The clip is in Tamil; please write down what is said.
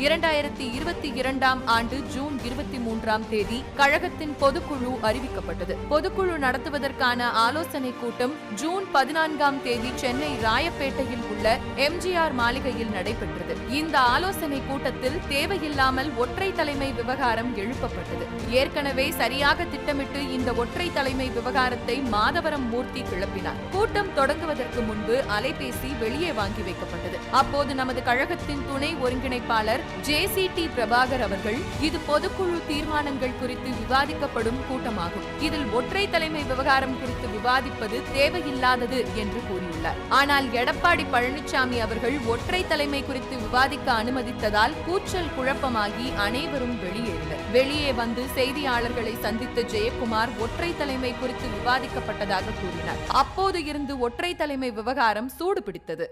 2022ஆம் ஆண்டு ஜூன் 23ஆம் தேதி கழகத்தின் பொதுக்குழு அறிவிக்கப்பட்டது. பொதுக்குழு நடத்துவதற்கான ஆலோசனை கூட்டம் ஜூன் 14ஆம் தேதி சென்னை ராயப்பேட்டையில் உள்ள எம்ஜிஆர் மாளிகையில் நடைபெற்றது. இந்த ஆலோசனை கூட்டத்தில் தேவையில்லாமல் ஒற்றை தலைமை விவகாரம் எழுப்பப்பட்டது. ஏற்கனவே சரியாக திட்டமிட்டு இந்த ஒற்றை தலைமை விவகாரத்தை மாதவரம் மூர்த்தி கிளப்பினார். கூட்டம் தொடங்குவதற்கு முன்பு அலைபேசி வெளியே வாங்கி வைக்கப்பட்டது. அப்போது நமது கழகத்தின் துணை ஒருங்கிணைப்பாளர் JCT பிரபாகர் அவர்கள், இது பொதுக்குழு தீர்மானங்கள் குறித்து விவாதிக்கப்படும் கூட்டமாகும். இதில் ஒற்றை தலைமை விவகாரம் குறித்து விவாதிப்பது தேவையில்லாதது என்று கூறியுள்ளார். ஆனால் எடப்பாடி பழனிசாமி அவர்கள் ஒற்றை தலைமை குறித்து விவாதிக்க அனுமதித்ததால் கூச்சல் குழப்பமாகி அனைவரும் வெளியேறினர். வெளியே வந்து செய்தியாளர்களை சந்தித்த ஜெயக்குமார் ஒற்றை தலைமை குறித்து விவாதிக்கப்பட்டதாக கூறினார். அப்போது இருந்து ஒற்றை தலைமை விவகாரம் சூடு பிடித்தது.